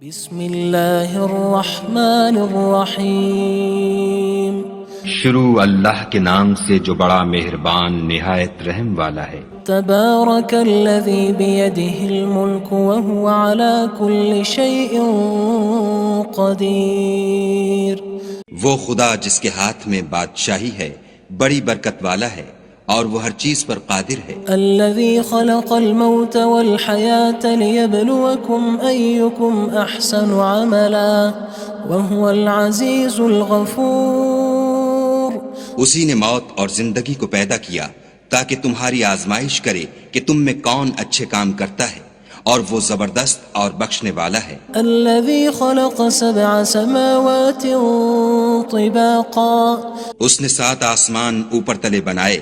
بسم اللہ الرحمن الرحیم شروع اللہ کے نام سے جو بڑا مہربان نہایت رحم والا ہے۔ تبارک الذی بیدہ الملک وہو علی کل شیء قدیر۔ وہ خدا جس کے ہاتھ میں بادشاہی ہے بڑی برکت والا ہے اور وہ ہر چیز پر قادر ہے۔ الذی خلق الموت والحیاة لیبلوکم ایکم احسن عملا وہو العزیز الغفور۔ اسی نے موت اور زندگی کو پیدا کیا تاکہ تمہاری آزمائش کرے کہ تم میں کون اچھے کام کرتا ہے، اور وہ زبردست اور بخشنے والا ہے۔ الذی خلق سبع سماوات طباقا اس نے 7 آسمان اوپر تلے بنائے۔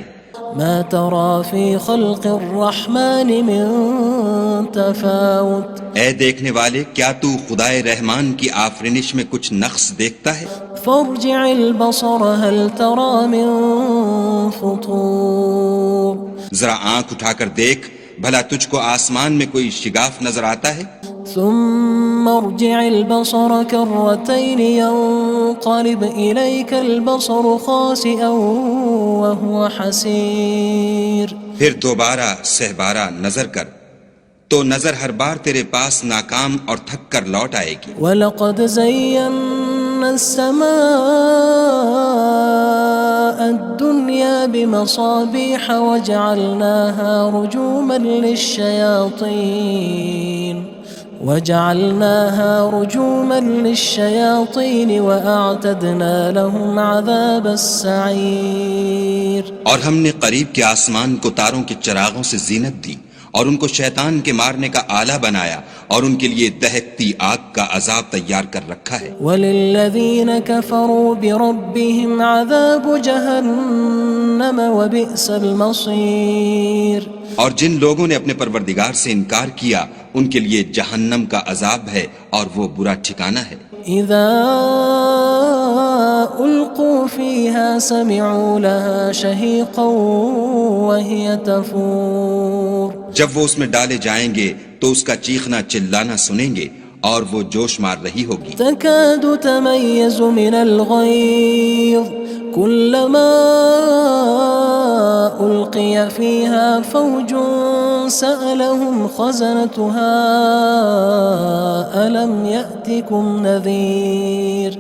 ما ترى في خلق الرحمن من تفاوت اے دیکھنے والے، کیا تو خدائے رحمان کی آفرینش میں کچھ نقص دیکھتا ہے؟ فارجع البصر هل ترى من فطور۔ ذرا آنکھ اٹھا کر دیکھ، بھلا تجھ کو آسمان میں کوئی شگاف نظر آتا ہے؟ ثم ارجع البصر كرتين ينقلب إليك البصر خاسئا وهو حسير۔ پھر دوبارہ سہبارہ نظر کر تو نظر ہر بار تیرے پاس ناکام اور تھک کر لوٹ آئے گی۔ وَلَقَدْ زَيَّنَّا السَّمَاءَ الدُّنْيَا بِمَصَابِيحَ وَجَعَلْنَاهَا رُجُومًا لِلشَّيَاطِينِ وَأَعْتَدْنَا لَهُمْ عَذَابَ السَّعِيرِ۔ اور ہم نے قریب کے آسمان کو تاروں کے چراغوں سے زینت دی اور ان کو شیطان کے مارنے کا آلہ بنایا، اور ان کے لیے دہکتی آگ کا عذاب تیار کر رکھا ہے۔ وَلِلَّذِينَ كَفَرُوا بِرَبِّهِمْ عَذَابُ جَهَنَّمَ وَبِئْسَ الْمَصِيرُ۔ اور جن لوگوں نے اپنے پروردگار سے انکار کیا ان کے لیے جہنم کا عذاب ہے اور وہ برا ٹھکانہ ہے۔ اذا القوا فيها سمعوا لها شهيقا وهي تفور۔ جب وہ اس میں ڈالے جائیں گے تو اس کا چیخنا چلانا سنیں گے اور وہ جوش مار رہی ہوگی۔ تكاد تميز من الغيظ كلما ألقي فيها فوج سألهم خزنتها ألم يأتكم نذير۔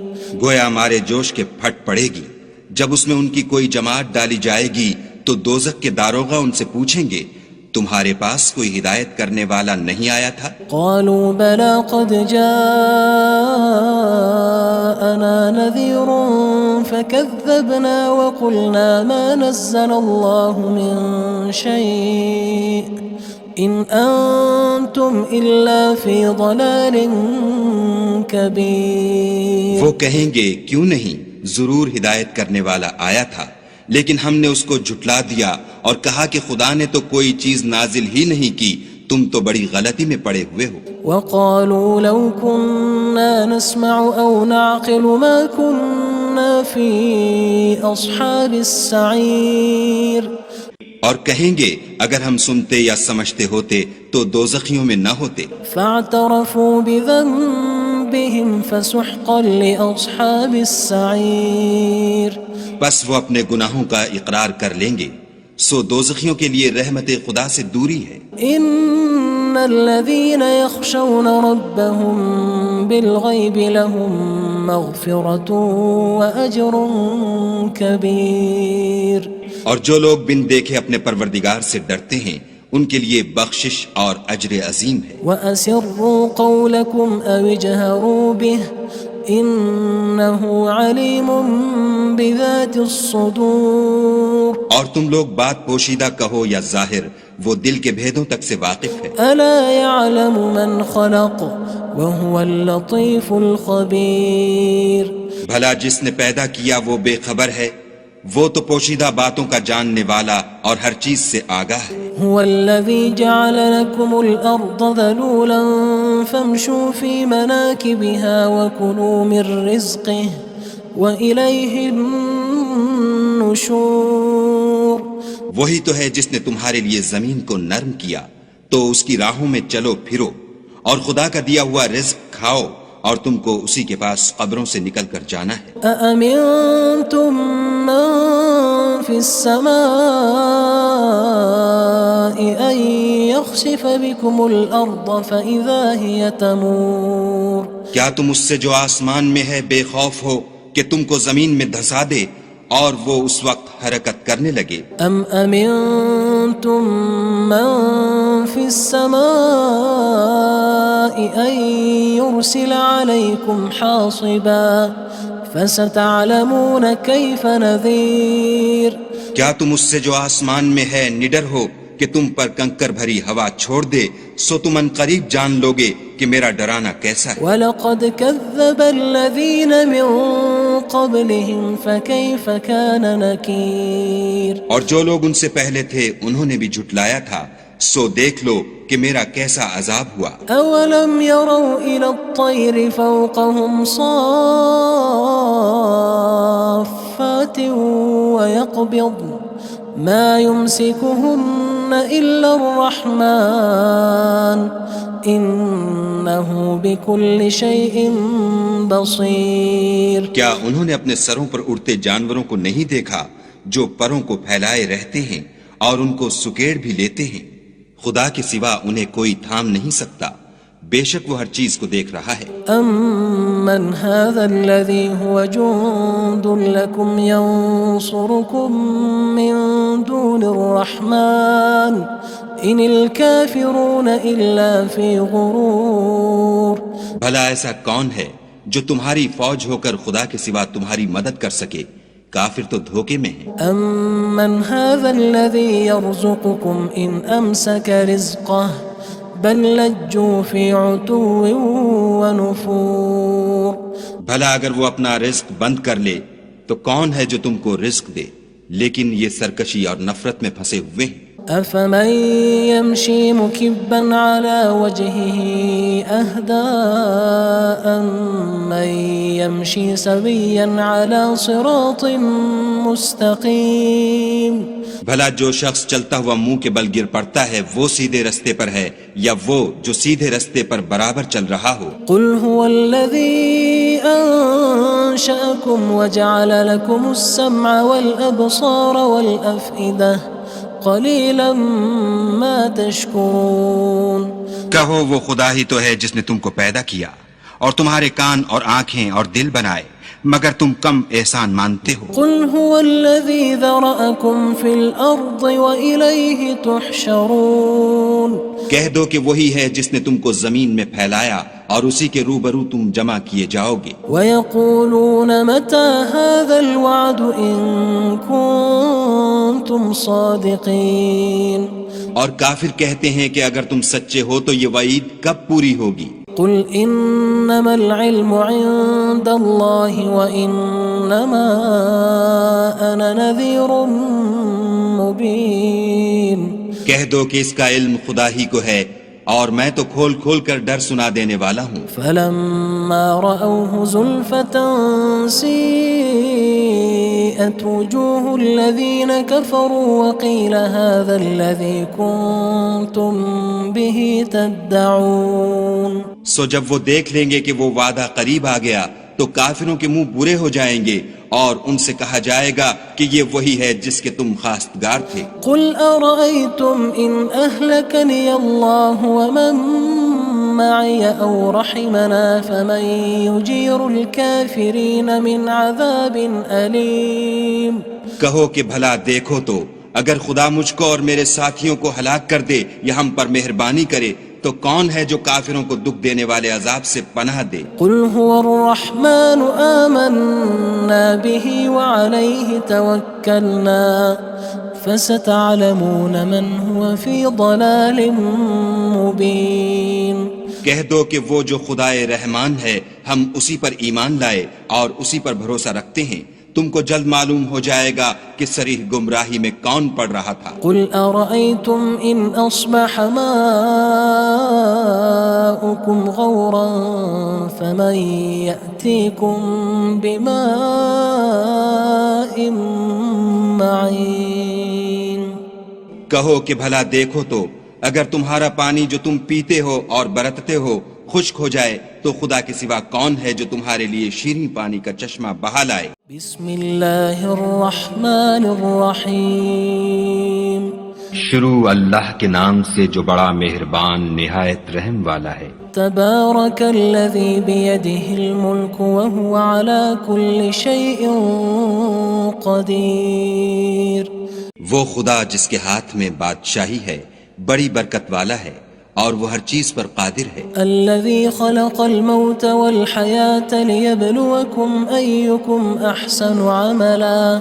گویا مارے جوش کے پھٹ پڑے گی۔ جب اس میں ان کی کوئی جماعت ڈالی جائے گی تو دوزخ کے داروغہ ان سے پوچھیں گے تمہارے پاس کوئی ہدایت کرنے والا نہیں آیا تھا؟ قالوا بلى قد جاءنا نذير فكذبنا وقلنا ما نزل الله من شيء إن أنتم إلا في ضلال كبير۔ وہ کہیں گے کیوں نہیں، ضرور ہدایت کرنے والا آیا تھا، لیکن ہم نے اس کو جھٹلا دیا اور کہا کہ خدا نے تو کوئی چیز نازل ہی نہیں کی، تم تو بڑی غلطی میں پڑے ہوئے ہو۔ وقالوا لو كنا نسمع أو نعقل ما كنا في أصحاب السعير۔ اور کہیں گے اگر ہم سنتے یا سمجھتے ہوتے تو دوزخیوں میں نہ ہوتے۔ فاعترفوا بذنبهم فسحقا لأصحاب السعير۔ بس وہ اپنے گناہوں کا اقرار کر لیں گے، سو دوزخیوں کے لیے رحمت خدا سے دوری ہے۔ ان الذين يخشون ربهم بالغيب لهم مغفرة وأجر كبير۔ اور جو لوگ بن دیکھے اپنے پروردگار سے ڈرتے ہیں ان کے لیے بخشش اور اجر عظیم ہے۔ وَأَسِرُّوا قَوْلَكُمْ أَوِ اجْهَرُوا بِهِ إِنَّهُ عَلِيمٌ بِذَاتِ الصُّدُورِ۔ اور تم لوگ بات پوشیدہ کہو یا ظاہر، وہ دل کے بھیدوں تک سے واقف ہے۔ أَلَا يَعْلَمُ مَنْ خَلَقَ وَهُوَ اللَّطِيفُ الْخَبِيرُ۔ بھلا جس نے پیدا کیا وہ بے خبر ہے، وہ تو پوشیدہ باتوں کا جاننے والا اور ہر چیز سے آگاہ ہے۔ هو الذي جعل لكم الأرض ذلولا فامشوا في مناكبها وكلوا من رزقه وإليه النشور۔ وہی تو ہے جس نے تمہارے لیے زمین کو نرم کیا تو اس کی راہوں میں چلو پھرو اور خدا کا دیا ہوا رزق کھاؤ اور تم کو اسی کے پاس قبروں سے نکل کر جانا ہے۔ أأمنتم من في السماء أن يخسف بكم الأرض فإذا هي تمور کیا تم اس سے جو آسمان میں ہے بے خوف ہو کہ تم کو زمین میں دھسا دے اور وہ اس وقت حرکت کرنے لگے؟ أم أمنتم من في السماء أن يرسل عليكم حاصبا فستعلمون كيف نذير کیا تم اس سے جو آسمان میں ہے نڈر ہو کہ تم پر کنکر بھری ہوا چھوڑ دے، سو تم ان قریب جان لوگے کہ میرا ڈرانا کیسا ہے۔ وَلَقَدْ كَذَّبَ الَّذِينَ مِن قَبْلِهِمْ فَكَيْفَ كَانَ نَكِيرٌ اور جو لوگ ان سے پہلے تھے انہوں نے بھی جھٹلایا تھا، سو دیکھ لو کہ میرا کیسا عذاب ہوا۔ أَوَلَمْ يَرَوْا إِلَى الطَّيْرِ فَوْقَهُمْ صَافَّاتٍ وَيَقْبِضْنَ مَا يُمْسِكُهُنَّ إِلَّا الرَّحْمَنُ إِنَّهُ بِكُلِّ شَيْءٍ بَصِيرٌ کیا انہوں نے اپنے سروں پر اڑتے جانوروں کو نہیں دیکھا جو پروں کو پھیلائے رہتے ہیں اور ان کو سکیڑ بھی لیتے ہیں؟ خدا کے سوا انہیں کوئی تھام نہیں سکتا، بے شک وہ ہر چیز کو دیکھ رہا ہے۔ أَمَّنْ هَذَا الَّذِي هُوَ جُندٌ لَكُمْ يَنصُرُكُم مِّن دُونِ الرَّحْمَنِ إِنِ الْكَافِرُونَ إِلَّا فِي غُرُورٍ بھلا ایسا کون ہے جو تمہاری فوج ہو کر خدا کے سوا تمہاری مدد کر سکے؟ کافر تو دھوکے میں ہیں۔ أَمَّنْ هَذَا الَّذِي يَرْزُقُكُمْ إِنْ أَمْسَكَ رِزْقَهُ بَلْ لَجُّوا فِي عُتُوٍّ وَنُفُورٍ بھلا اگر وہ اپنا رزق بند کر لے تو کون ہے جو تم کو رزق دے؟ لیکن یہ سرکشی اور نفرت میں پھنسے ہوئے ہیں۔ أَفَمَن يَمْشِي مُكِبًّا عَلَى وَجْهِهِ أَهْدَىٰ أَمَّن يَمْشِي سَوِيًّا عَلَى صِرَاطٍ مُّسْتَقِيمٍ بھلا جو شخص چلتا ہوا منہ کے بل گر پڑتا ہے وہ سیدھے رستے پر ہے یا وہ جو سیدھے رستے پر برابر چل رہا ہو؟ قُلْ هُوَ الَّذِي أَنشَأَكُمْ وَجَعَلَ لَكُمُ السَّمْعَ وَالْأَبْصَارَ وَالْأَفْئِدَةَ قَلِيلًا مَا تَشْكُرُونَ کہو وہ خدا ہی تو ہے جس نے تم کو پیدا کیا اور تمہارے کان اور آنکھیں اور دل بنائے، مگر تم کم احسان مانتے ہو۔ قُلْ هُوَ الَّذِي ذَرَأَكُمْ فِي الْأَرْضِ وَإِلَيْهِ تُحْشَرُونَ کہہ دو کہ وہی ہے جس نے تم کو زمین میں پھیلایا اور اسی کے روبرو تم جمع کیے جاؤ گے۔ وَيَقُولُونَ مَتَى هَذَا الْوَعْدُ إِن كُنتُمْ صَادِقِينَ اور کافر کہتے ہیں کہ اگر تم سچے ہو تو یہ وعید کب پوری ہوگی؟ قُلْ إِنَّمَا الْعِلْمُ عِندَ اللَّهِ وَإِنَّمَا أَنَا نَذِيرٌ مُّبِينٌ کہہ دو کہ اس کا علم خدا ہی کو ہے اور میں تو کھول کھول کر ڈر سنا دینے والا ہوں۔ فَلَمَّا رَأَوْهُ زُلْفَةً سِيئَتْ وُجُوهُ الَّذِينَ كَفَرُوا وَقِيلَ هَذَا الَّذِي كُنتُم بِهِ تَدَّعُونَ سو جب وہ دیکھ لیں گے کہ وہ وعدہ قریب آ گیا تو کافروں کے منہ برے ہو جائیں گے اور ان سے کہا جائے گا کہ یہ وہی ہے جس کے تم خواستگار تھے۔ قُلْ أَرَأَيْتُمْ إِنْ أَهْلَكَنِيَ اللَّهُ وَمَن مَّعِيَ أَوْ رَحِمَنَا فَمَن يُجِيرُ الْكَافِرِينَ مِنْ عَذَابٍ أَلِيمٍ کہو کہ بھلا دیکھو تو اگر خدا مجھ کو اور میرے ساتھیوں کو ہلاک کر دے یا ہم پر مہربانی کرے تو کون ہے جو کافروں کو دکھ دینے والے عذاب سے پناہ دے؟ قُلْ هُوَ الرَّحْمَنُ آمَنَّا بِهِ وَعَلَيْهِ تَوَكَّلْنَا فَسَتَعْلَمُونَ مَنْ هُوَ فِي ضَلَالٍ مُّبِينٍ کہہ دو کہ وہ جو خدائے رحمان ہے ہم اسی پر ایمان لائے اور اسی پر بھروسہ رکھتے ہیں، تم کو جلد معلوم ہو جائے گا کہ صریح گمراہی میں کون پڑ رہا تھا۔ قُلْ أَرَأَيْتُمْ إِنْ أَصْبَحَ مَاؤُكُمْ غَوْرًا فَمَن يَأْتِيكُم بِمَاءٍ مَّعِينٍ کہو کہ بھلا دیکھو تو اگر تمہارا پانی جو تم پیتے ہو اور برتتے ہو خشک ہو جائے تو خدا کے سوا کون ہے جو تمہارے لیے شیریں پانی کا چشمہ بہا لائے؟ بسم اللہ الرحمن الرحیم شروع اللہ کے نام سے جو بڑا مہربان نہایت رحم والا ہے۔ تبارک الذی بیدہ الملک وہو علی کل شیء قدیر۔ وہ خدا جس کے ہاتھ میں بادشاہی ہے بڑی برکت والا ہے اور وہ ہر چیز پر قادر ہے۔ الذي خلق الموت والحياة ليبلوكم أيكم أحسن عملا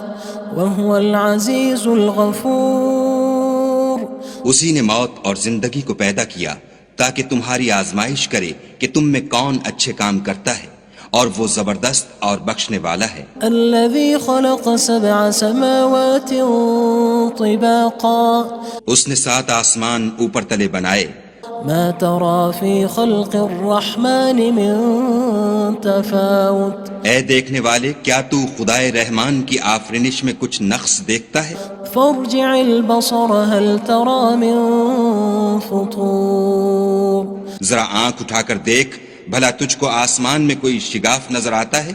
وهو العزيز الغفور۔ اسی نے موت اور زندگی کو پیدا کیا تاکہ تمہاری آزمائش کرے کہ تم میں کون اچھے کام کرتا ہے، اور وہ زبردست اور بخشنے والا ہے۔ الذي خلق 7 سماوات طباقا۔ اس نے 7 آسمان اوپر تلے بنائے۔ ما ترى في خلق الرحمن من تفاوت۔ اے دیکھنے والے، کیا تو خدائے رحمان کی آفرینش میں کچھ نقص دیکھتا ہے؟ فارجع البصر هل ترى من فطور۔ ذرا آنکھ اٹھا کر دیکھ، بھلا تجھ کو آسمان میں کوئی شگاف نظر آتا ہے؟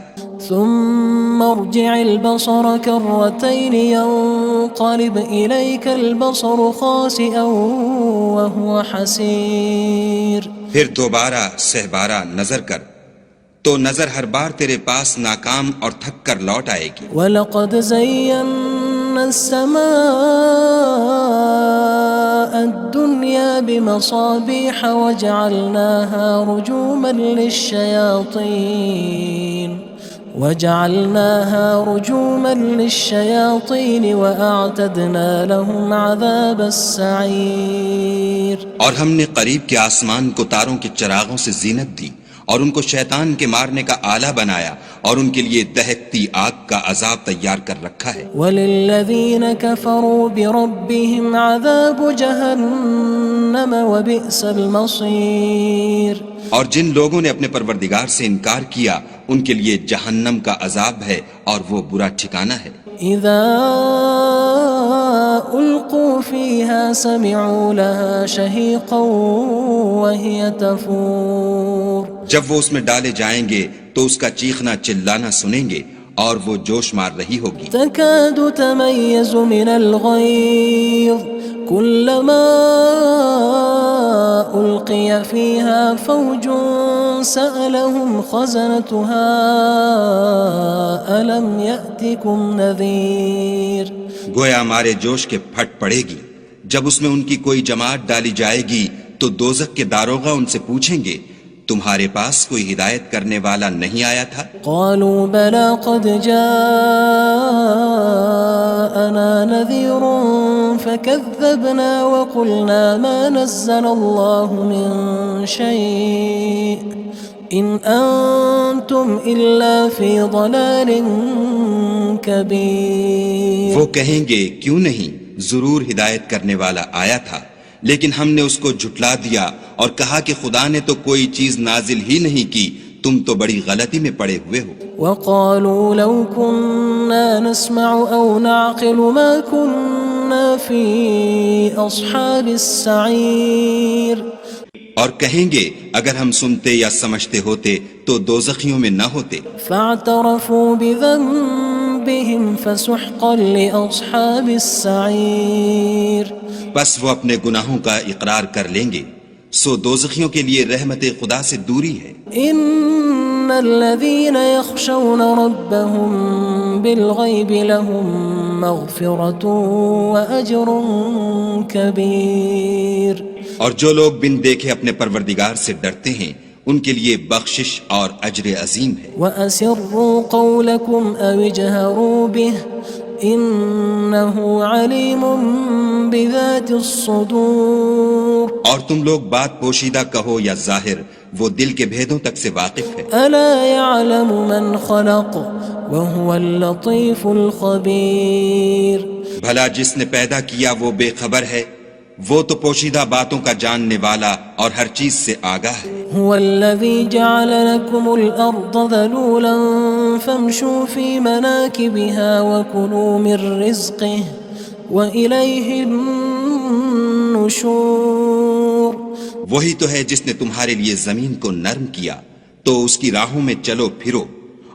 ثم ارجع البصر كرتين ينقلب إليك البصر خاسئا وهو حسير۔ پھر دوبارہ سہبارہ نظر کر تو نظر ہر بار تیرے پاس ناکام اور تھک کر لوٹ آئے گی۔ وَلَقَدْ زَيَّنَّا السَّمَاءَ الدُّنْيَا بِمَصَابِيحَ وَجَعَلْنَاهَا رُجُومًا لِلشَّيَاطِينِ وَأَعْتَدْنَا لَهُمْ عَذَابَ السَّعِيرِ۔ اور ہم نے قریب کے آسمان کو تاروں کے چراغوں سے زینت دی اور ان کو شیطان کے مارنے کا آلہ بنایا اور ان کے لیے دہکتی آگ کا عذاب تیار کر رکھا ہے۔ وَلِلَّذِينَ كَفَرُوا بِرَبِّهِمْ عَذَابُ جَهَنَّمَ وَبِئْسَ الْمَصِيرُ۔ اور جن لوگوں نے اپنے پروردگار سے انکار کیا ان کے لیے جہنم کا عذاب ہے اور وہ برا ٹھکانہ ہے۔ اذا القوا فيها سمعوا لها شهيقا وهي تفور۔ جب وہ اس میں ڈالے جائیں گے تو اس کا چیخنا چلانا سنیں گے اور وہ جوش مار رہی ہوگی۔ تكاد تميز من الغيظ كلما ألقي فيها فوج سألهم خزنتها ألم يأتكم نذير۔ گویا مارے جوش کے پھٹ پڑے گی۔ جب اس میں ان کی کوئی جماعت ڈالی جائے گی تو دوزخ کے داروغہ ان سے پوچھیں گے تمہارے پاس کوئی ہدایت کرنے والا نہیں آیا تھا؟ قالوا بلى قد جاءنا نذير فكذبنا وقلنا ما نزل الله من شيء إن أنتم إلا في ضلال كبير۔ وہ کہیں گے کیوں نہیں، ضرور ہدایت کرنے والا آیا تھا، لیکن ہم نے اس کو جھٹلا دیا اور کہا کہ خدا نے تو کوئی چیز نازل ہی نہیں کی، تم تو بڑی غلطی میں پڑے ہوئے ہو۔ وقالوا لو كنا نسمع أو نعقل ما كنا في أصحاب السعير۔ اور کہیں گے اگر ہم سنتے یا سمجھتے ہوتے تو دوزخیوں میں نہ ہوتے۔ فاعترفوا بذنبهم فسحقا لأصحاب السعير۔ بس وہ اپنے گناہوں کا اقرار کر لیں گے، سو دوزخیوں کے لیے رحمت خدا سے دوری ہے۔ ان الذين يخشون ربهم بالغيب لهم مغفرة وأجر كبير۔ اور جو لوگ بن دیکھے اپنے پروردگار سے ڈرتے ہیں ان کے لیے بخشش اور اجر عظیم ہے۔ وَأَسِرُّوا قَوْلَكُمْ أَوِ اجْهَرُوا بِهِ إِنَّهُ عَلِيمٌ بِذَاتِ الصُّدُورِ۔ اور تم لوگ بات پوشیدہ کہو یا ظاہر، وہ دل کے بھیدوں تک سے واقف ہے۔ أَلَا يَعْلَمُ مَنْ خَلَقَ وَهُوَ اللَّطِيفُ الْخَبِيرُ۔ بھلا جس نے پیدا کیا وہ بے خبر ہے، وہ تو پوشیدہ باتوں کا جاننے والا اور ہر چیز سے آگاہ ہے۔ هو الذي جعل لكم الأرض ذلولا فامشوا في مناكبها وكلوا من رزقه وإليه النشور۔ وہی تو ہے جس نے تمہارے لیے زمین کو نرم کیا تو اس کی راہوں میں چلو پھرو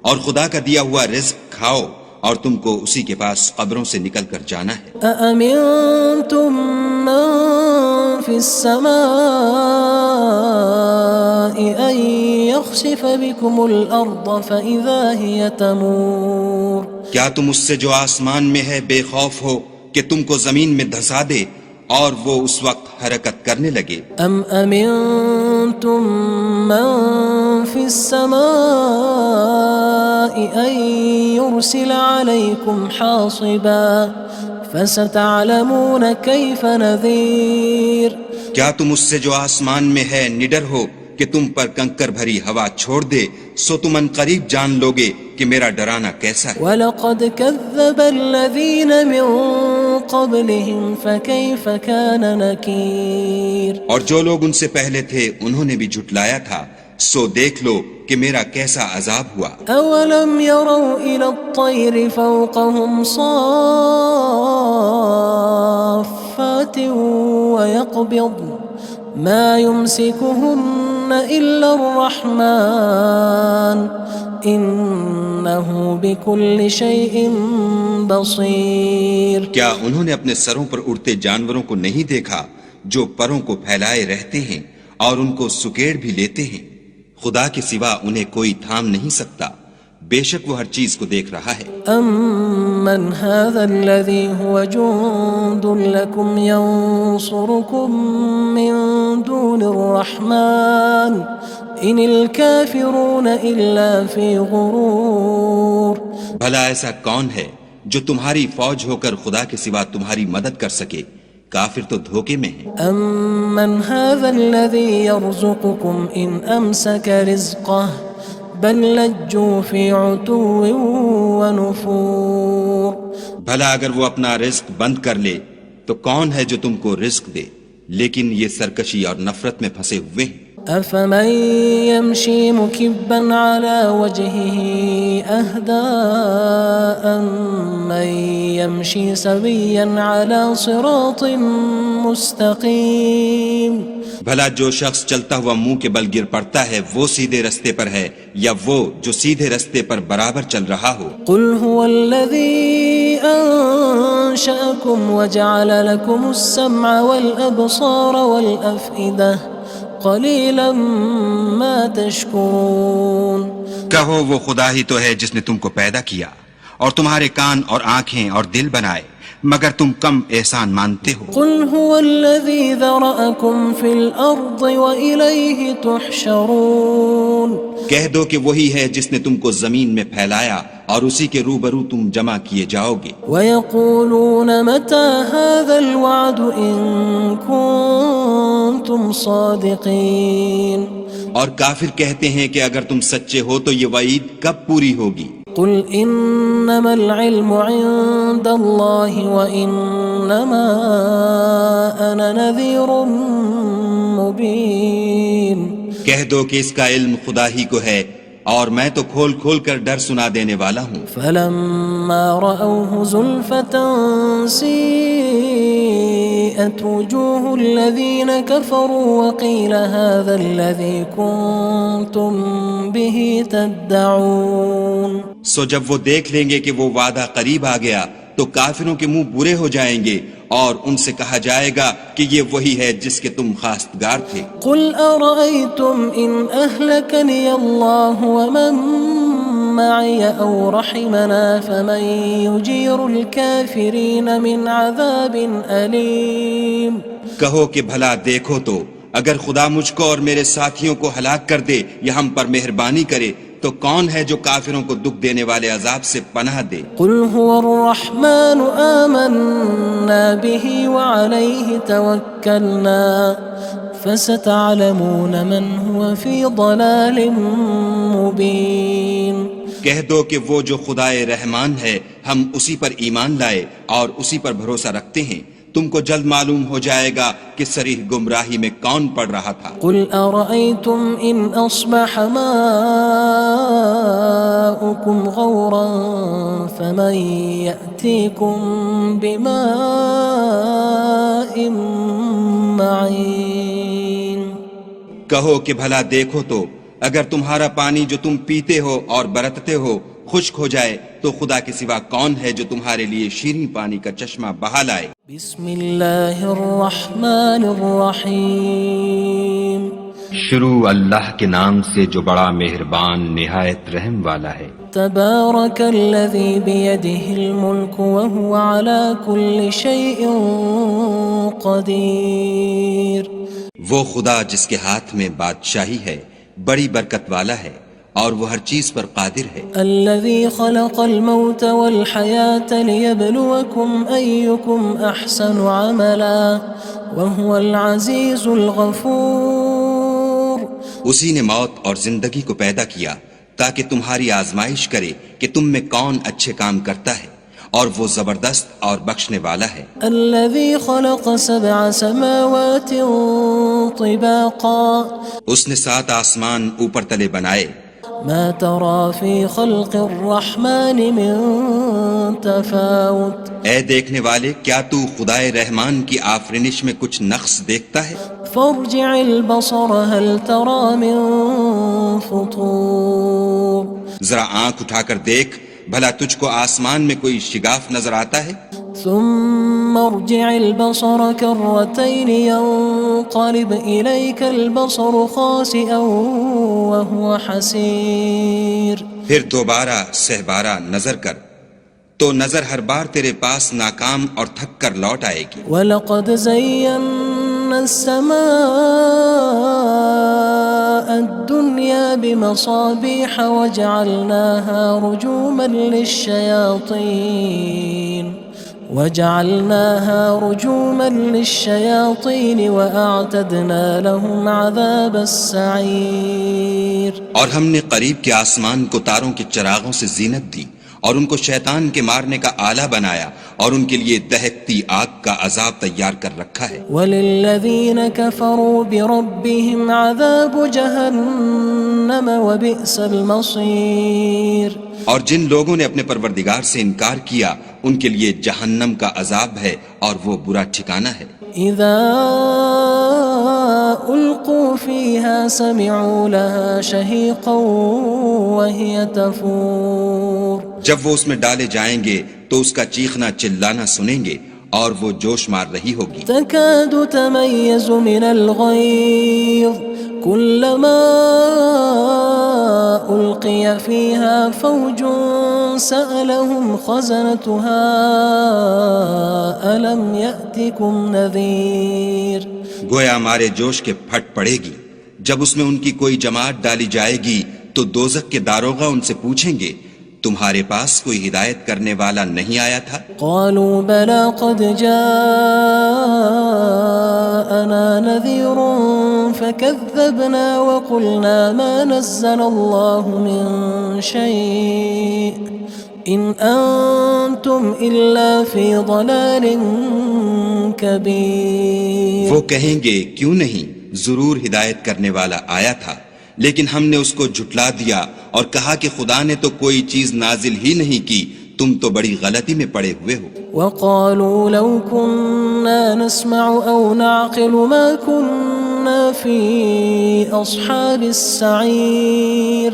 اور خدا کا دیا ہوا رزق کھاؤ اور تم کو اسی کے پاس قبروں سے نکل کر جانا ہے أأمنتم من في السماء أن يخسف بكم الأرض فإذا هي تمور کیا تم اس سے جو آسمان میں ہے بے خوف ہو کہ تم کو زمین میں دھسا دے اور وہ اس وقت حرکت کرنے لگے أم أمنتم من في السماء أن يرسل عليكم حاصبا فستعلمون كيف نذير کیا تم اس سے جو آسمان میں ہے نڈر ہو کہ تم پر کنکر بھری ہوا چھوڑ دے سو تم ان قریب جان لوگے کہ میرا ڈرانا کیسا ہے وَلَقَدْ كَذَّبَ الَّذِينَ مِن قَبْلِهِمْ فَكَيْفَ كَانَ نَكِيرٌ اور جو لوگ ان سے پہلے تھے انہوں نے بھی جھٹلایا تھا سو دیکھ لو کہ میرا کیسا عذاب ہوا أَوَلَمْ يَرَوْا إِلَى الطَّيْرِ فَوْقَهُمْ صَافَّاتٍ وَيَقْبِضْنَ مَا يُمْسِكُهُنَّ إِلَّا الرَّحْمَنُ إِنَّهُ بِكُلِّ شَيْءٍ بَصِيرٌ کیا انہوں نے اپنے سروں پر اڑتے جانوروں کو نہیں دیکھا جو پروں کو پھیلائے رہتے ہیں اور ان کو سکیڑ بھی لیتے ہیں خدا کے سوا انہیں کوئی تھام نہیں سکتا بے شک وہ ہر چیز کو دیکھ رہا ہے أَمَّنْ هَذَا الَّذِي هُوَ جُندٌ لَكُمْ يَنصُرُكُم مِّن دُونِ الرَّحْمَنِ إِنِ الْكَافِرُونَ إِلَّا فِي غُرُورٍ بھلا ایسا کون ہے جو تمہاری فوج ہو کر خدا کے سوا تمہاری مدد کر سکے کافر تو دھوکے میں ہیں أَمَّنْ هَذَا الَّذِي يَرْزُقُكُمْ إِنْ أَمْسَكَ رِزْقَهُ بَلْ لَجُّوا فِي عُتُوٍّ وَنُفُورٍ بھلا اگر وہ اپنا رزق بند کر لے تو کون ہے جو تم کو رزق دے لیکن یہ سرکشی اور نفرت میں پھنسے ہوئے ہیں أَفَمَن يَمْشِي مُكِبًّا عَلَى وَجْهِهِ أَهْدَىٰ أَمَّن يَمْشِي سَوِيًّا عَلَى صِرَاطٍ مُسْتَقِيمٍ بھلا جو شخص چلتا ہوا منہ کے بل گر پڑتا ہے وہ سیدھے رستے پر ہے یا وہ جو سیدھے رستے پر برابر چل رہا ہو قُلْ هُوَ الَّذِي أَنشَأَكُمْ وَجَعَلَ لَكُمُ السَّمْعَ وَالْأَبْصَارَ وَالْأَفْئِدَةَ قَلِيلًا مَا تَشْكُرُونَ کہو وہ خدا ہی تو ہے جس نے تم کو پیدا کیا اور تمہارے کان اور آنکھیں اور دل بنائے مگر تم کم احسان مانتے ہو قُلْ هُوَ الَّذِي ذَرَأَكُمْ فِي الْأَرْضِ وَإِلَيْهِ تُحْشَرُونَ کہہ دو کہ وہی ہے جس نے تم کو زمین میں پھیلایا اور اسی کے روبرو تم جمع کیے جاؤ گے وَيَقُولُونَ مَتَى هَذَا الْوَعْدُ إِن كُنتُمْ صَادِقِينَ اور کافر کہتے ہیں کہ اگر تم سچے ہو تو یہ وعید کب پوری ہوگی قُلْ إِنَّمَا الْعِلْمُ عِندَ اللَّهِ وَإِنَّمَا أَنَا نَذِيرٌ مُبِينٌ کہہ دو کہ اس کا علم خدا ہی کو ہے اور میں تو کھول کھول کر ڈر سنا دینے والا ہوں فَلَمَّا رَأَوْهُ زُلْفَةً سِيئَتْ وُجُوهُ الَّذِينَ كَفَرُوا وَقِيلَ هَذَا الَّذِي كُنتُم بِهِ تَدَّعُونَ سو جب وہ دیکھ لیں گے کہ وہ وعدہ قریب آ گیا تو کافروں کے منہ برے ہو جائیں گے اور ان سے کہا جائے گا کہ یہ وہی ہے جس کے تم خواستگار تھے قُلْ أَرَأَيْتُمْ إِنْ أَهْلَكَنِيَ اللَّهُ وَمَن مَّعِيَ أَوْ رَحِمَنَا فَمَن يُجِيرُ الْكَافِرِينَ مِنْ عَذَابٍ أَلِيمٍ کہو کہ بھلا دیکھو تو اگر خدا مجھ کو اور میرے ساتھیوں کو ہلاک کر دے یا ہم پر مہربانی کرے تو کون ہے جو کافروں کو دکھ دینے والے عذاب سے پناہ دے قُلْ هُوَ الرَّحْمَنُ آمَنَّا بِهِ وَعَلَيْهِ تَوَكَّلْنَا فَسَتَعْلَمُونَ مَنْ هُوَ فِي ضَلَالٍ مُبِينٍ کہہ دو کہ وہ جو خدائے رحمان ہے ہم اسی پر ایمان لائے اور اسی پر بھروسہ رکھتے ہیں تم کو جلد معلوم ہو جائے گا کہ صریح گمراہی میں کون پڑ رہا تھا قُلْ أَرَأَيْتُمْ إِنْ أَصْبَحَ مَاؤُكُمْ غَوْرًا فَمَنْ يَأْتِيكُمْ بِمَاءٍ مَّعِينٍ کہو کہ بھلا دیکھو تو اگر تمہارا پانی جو تم پیتے ہو اور برتتے ہو خشک ہو جائے تو خدا کے سوا کون ہے جو تمہارے لیے شیریں پانی کا چشمہ بہا لائے؟ بسم اللہ الرحمن الرحیم شروع اللہ کے نام سے جو بڑا مہربان نہایت رحم والا ہے۔ تبارک الذی بیدہ الملک وہو علی کل شیء قدیر۔ وہ خدا جس کے ہاتھ میں بادشاہی ہے بڑی برکت والا ہے اور وہ ہر چیز پر قادر ہے۔ الذي خلق الموت والحياة ليبلوكم أيكم أحسن عملا وهو العزيز الغفور۔ اسی نے موت اور زندگی کو پیدا کیا تاکہ تمہاری آزمائش کرے کہ تم میں کون اچھے کام کرتا ہے اور وہ زبردست اور بخشنے والا ہے۔ الذي خلق 7 سماوات طباقا۔ اس نے 7 آسمان اوپر تلے بنائے۔ ما ترى في خلق الرحمن من تفاوت۔ اے دیکھنے والے کیا تو خدائے رحمان کی آفرینش میں کچھ نقص دیکھتا ہے؟ فارجع البصر هل ترى من فطور۔ ذرا آنکھ اٹھا کر دیکھ بھلا تجھ کو آسمان میں کوئی شگاف نظر آتا ہے؟ ثم ارجع البصر كرتين ينقلب إليك البصر خاسئا وهو حسير۔ پھر دوبارہ سہبارہ نظر کر تو نظر ہر بار تیرے پاس ناکام اور تھک کر لوٹ آئے گی۔ وَلَقَدْ زَيَّنَّا السَّمَاءَ الدُّنْيَا بِمَصَابِيحَ وَجَعَلْنَاهَا رُجُومًا لِلشَّيَاطِينِ وَأَعْتَدْنَا لَهُمْ عَذَابَ السَّعِيرِ۔ اور ہم نے قریب کے آسمان کو تاروں کے چراغوں سے زینت دی اور ان کو شیطان کے مارنے کا آلہ بنایا اور ان کے لیے دہکتی آگ کا عذاب تیار کر رکھا ہے۔ وَلِلَّذِينَ كَفَرُوا بِرَبِّهِمْ عَذَابُ جَهَنَّمَ وَبِئْسَ الْمَصِيرُ۔ اور جن لوگوں نے اپنے پروردگار سے انکار کیا ان کے لیے جہنم کا عذاب ہے اور وہ برا ٹھکانہ ہے۔ اذا القوا فيها سمعوا لها شهيقا وهي تفور۔ جب وہ اس میں ڈالے جائیں گے تو اس کا چیخنا چلانا سنیں گے اور وہ جوش مار رہی ہوگی۔ تكاد تميز من الغيظ كلما ألقي فيها فوج سألهم خزنتها ألم يأتكم نذير۔ گویا مارے جوش کے پھٹ پڑے گی۔ جب اس میں ان کی کوئی جماعت ڈالی جائے گی تو دوزخ کے داروغہ ان سے پوچھیں گے تمہارے پاس کوئی ہدایت کرنے والا نہیں آیا تھا؟ قالوا بلى قد جاءنا نذير فكذبنا وقلنا ما نزل الله من شيء إن أنتم إلا في ضلال كبير۔ وہ کہیں گے کیوں نہیں، ضرور ہدایت کرنے والا آیا تھا لیکن ہم نے اس کو جھٹلا دیا اور کہا کہ خدا نے تو کوئی چیز نازل ہی نہیں کی، تم تو بڑی غلطی میں پڑے ہوئے ہو۔ وقالوا لو كنا نسمع أو نعقل ما كنا في أصحاب السعير۔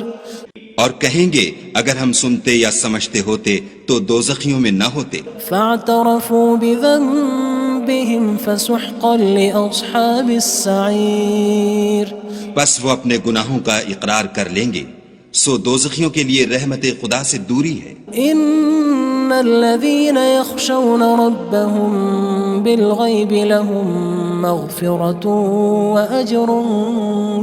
اور کہیں گے اگر ہم سنتے یا سمجھتے ہوتے تو دوزخیوں میں نہ ہوتے۔ فاعترفوا بذنبهم فسحقا لأصحاب السعير۔ بس وہ اپنے گناہوں کا اقرار کر لیں گے، سو دوزخیوں کے لیے رحمت خدا سے دوری ہے۔ ان الذين يخشون ربهم بالغيب لهم مغفرة وأجر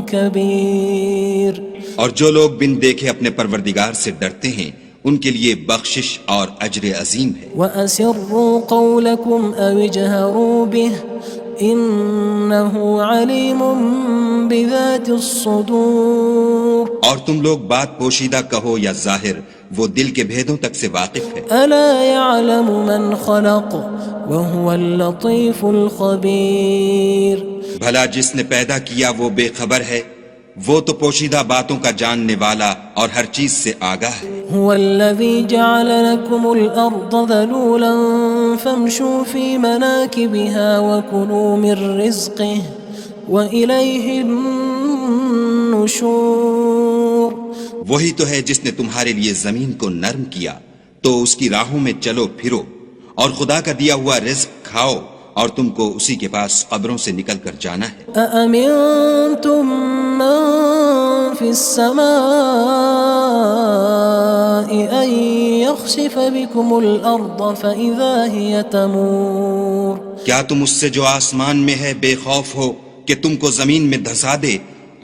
كبير۔ اور جو لوگ بن دیکھے اپنے پروردگار سے ڈرتے ہیں ان کے لیے بخشش اور اجر عظیم ہے۔ وَأَسِرُّوا قَوْلَكُمْ أَوِ اجْهَرُوا بِهِ إِنَّهُ عَلِيمٌ بِذَاتِ الصُّدُورِ۔ اور تم لوگ بات پوشیدہ کہو یا ظاہر، وہ دل کے بھیدوں تک سے واقف ہے۔ أَلَا يَعْلَمُ مَنْ خَلَقَ وَهُوَ اللَّطِيفُ الْخَبِيرُ۔ بھلا جس نے پیدا کیا وہ بے خبر ہے، وہ تو پوشیدہ باتوں کا جاننے والا اور ہر چیز سے آگاہ ہے۔ هو الذي جعل لكم الأرض ذلولا فامشوا في مناكبها وكلوا من رزقه وإليه النشور وہی تو ہے جس نے تمہارے لیے زمین کو نرم کیا تو اس کی راہوں میں چلو پھرو، اور خدا کا دیا ہوا رزق کھاؤ، اور تم کو اسی کے پاس قبروں سے نکل کر جانا ہے۔ أأمنتم من في السماء أن يخسف بكم الأرض فإذا هي تمور کیا تم اس سے جو آسمان میں ہے بے خوف ہو کہ تم کو زمین میں دھسا دے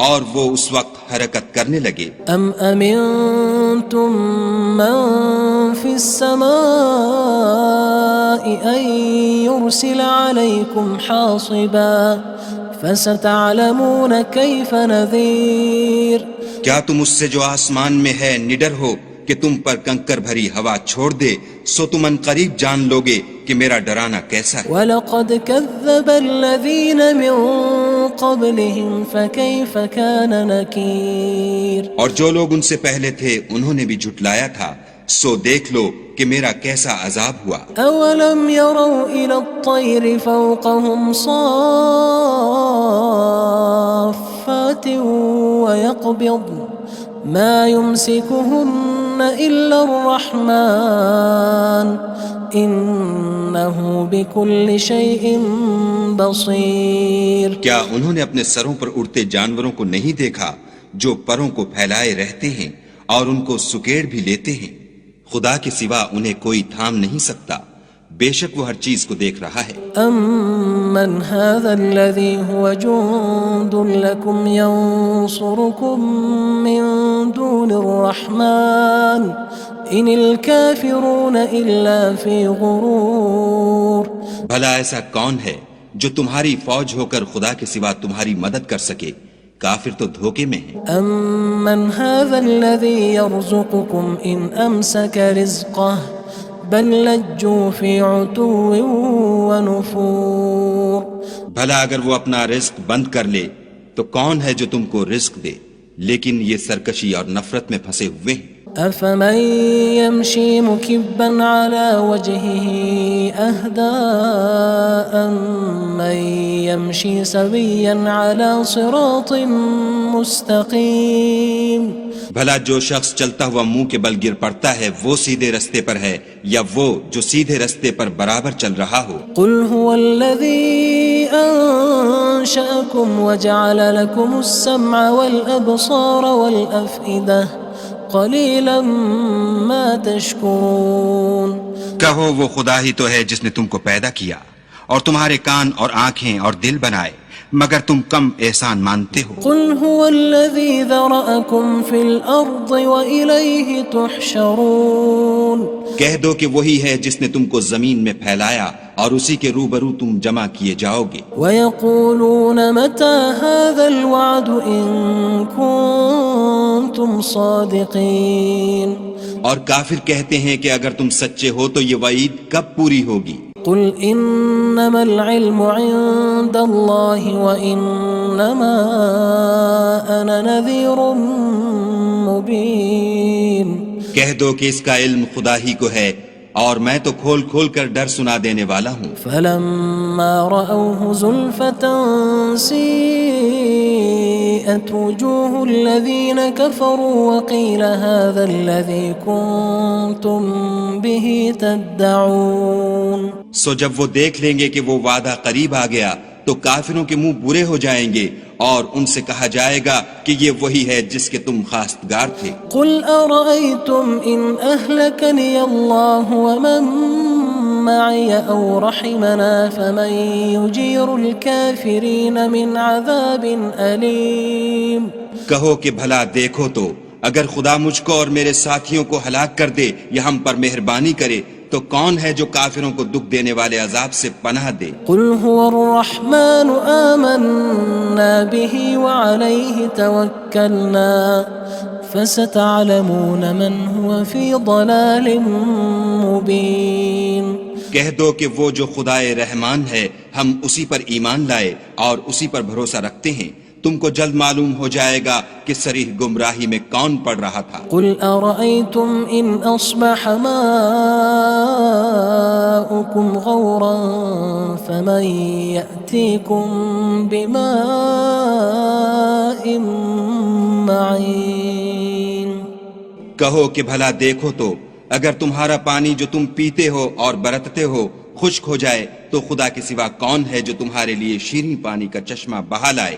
اور وہ اس وقت حرکت کرنے لگے؟ أم أمنتم من في السماء أن يرسل عليكم حاصبا فستعلمون كيف نذير کیا تم اس سے جو آسمان میں ہے نڈر ہو کہ تم پر کنکر بھری ہوا چھوڑ دے، سو تم ان قریب جان لوگے کہ میرا ڈرانا کیسا ہے۔ وَلَقَدْ كَذَّبَ الَّذِينَ مِن قَبْلِهِمْ فَكَيْفَ كَانَ نَكِيرٌ اور جو لوگ ان سے پہلے تھے انہوں نے بھی جھٹلایا تھا، سو دیکھ لو کہ میرا کیسا عذاب ہوا۔ أَوَلَمْ يَرَوْا إِلَى الطَّيْرِ فَوْقَهُمْ صَافَّاتٍ وَيَقْبِضْنَ مَا يُمْسِكُهُنَّ إِلَّا الرَّحْمَنُ إِنَّهُ بِكُلِّ شَيْءٍ بَصِيرٌ کیا انہوں نے اپنے سروں پر اڑتے جانوروں کو نہیں دیکھا جو پروں کو پھیلائے رہتے ہیں اور ان کو سکیڑ بھی لیتے ہیں؟ خدا کے سوا انہیں کوئی تھام نہیں سکتا، بے شک وہ ہر چیز کو دیکھ رہا ہے۔ أَمَّنْ هَذَا الَّذِي هُوَ جُندٌ لَكُمْ يَنصُرُكُم مِّن دُونِ الرَّحْمَنِ إِنِ الْكَافِرُونَ إِلَّا فِي غُرُورٍ بھلا ایسا کون ہے جو تمہاری فوج ہو کر خدا کے سوا تمہاری مدد کر سکے؟ کافر تو دھوکے میں ہیں۔ أَمَّنْ هَذَا الَّذِي يَرْزُقُكُمْ إِنْ أَمْسَكَ رِزْقَهُ بَلْ لَجُّوا فِي عُتُوٍّ وَنُفُورٍ بھلا اگر وہ اپنا رزق بند کر لے تو کون ہے جو تم کو رزق دے؟ لیکن یہ سرکشی اور نفرت میں پھنسے ہوئے ہیں۔ أَفَمَن يَمْشِي مُكِبًّا عَلَى وَجْهِهِ أَهْدَىٰ أَمَّن يَمْشِي سَوِيًّا عَلَى صِرَاطٍ مُّسْتَقِيمٍ بھلا جو شخص چلتا ہوا منہ کے بل گر پڑتا ہے وہ سیدھے رستے پر ہے یا وہ جو سیدھے رستے پر برابر چل رہا ہو؟ قُلْ هُوَ الَّذِي أَنشَأَكُمْ وَجَعَلَ لَكُمُ السَّمْعَ وَالْأَبْصَارَ وَالْأَفْئِدَةَ قَلِيلًا مَا تَشْكُرُونَ کہو وہ خدا ہی تو ہے جس نے تم کو پیدا کیا اور تمہارے کان اور آنکھیں اور دل بنائے، مگر تم کم احسان مانتے ہو۔ قُلْ هُوَ الَّذِي ذَرَأَكُمْ فِي الْأَرْضِ وَإِلَيْهِ تُحْشَرُونَ کہہ دو کہ وہی ہے جس نے تم کو زمین میں پھیلایا اور اسی کے روبرو تم جمع کیے جاؤ گے۔ وَيَقُولُونَ مَتَى هَذَا الْوَعْدُ إِن كُنتُمْ صَادِقِينَ اور کافر کہتے ہیں کہ اگر تم سچے ہو تو یہ وعید کب پوری ہوگی؟ قُلْ إِنَّمَا الْعِلْمُ عِندَ اللَّهِ وَإِنَّمَا أَنَا نَذِيرٌ مُّبِينٌ کہہ دو کہ اس کا علم خدا ہی کو ہے اور میں تو کھول کھول کر ڈر سنا دینے والا ہوں۔ فَلَمَّا رَأَوْهُ زُلْفَةً سِيئَتْ وُجُوهُ الَّذِينَ كَفَرُوا وَقِيلَ هَذَا الَّذِي كُنتُم بِهِ تَدَّعُونَ سو جب وہ دیکھ لیں گے کہ وہ وعدہ قریب آ گیا تو کافروں کے منہ برے ہو جائیں گے اور ان سے کہا جائے گا کہ یہ وہی ہے جس کے تم خواستگار تھے۔ قُلْ أَرَأَيْتُمْ إِنْ أَهْلَكَنِيَ اللَّهُ وَمَن مَّعِيَ أَوْ رَحِمَنَا فَمَن يُجِيرُ الْكَافِرِينَ مِنْ عَذَابٍ أَلِيمٍ کہو کہ بھلا دیکھو تو اگر خدا مجھ کو اور میرے ساتھیوں کو ہلاک کر دے یا ہم پر مہربانی کرے تو کون ہے جو کافروں کو دکھ دینے والے عذاب سے پناہ دے؟ قُلْ هُوَ الرَّحْمَنُ آمَنَّا بِهِ وَعَلَيْهِ تَوَكَّلْنَا فَسَتَعْلَمُونَ مَنْ هُوَ فِي ضَلَالٍ مُّبِينٍ کہہ دو کہ وہ جو خدائے رحمان ہے ہم اسی پر ایمان لائے اور اسی پر بھروسہ رکھتے ہیں، تم کو جلد معلوم ہو جائے گا کہ صریح گمراہی میں کون پڑ رہا تھا۔ قُلْ أَرَأَيْتُمْ إِنْ أَصْبَحَ مَاؤُكُمْ غَوْرًا فَمَن يَأْتِيكُم بِمَاءٍ ماء معين کہو کہ بھلا دیکھو تو اگر تمہارا پانی جو تم پیتے ہو اور برتتے ہو خشک ہو جائے تو خدا کے سوا کون ہے جو تمہارے لیے شیریں پانی کا چشمہ بہا لائے؟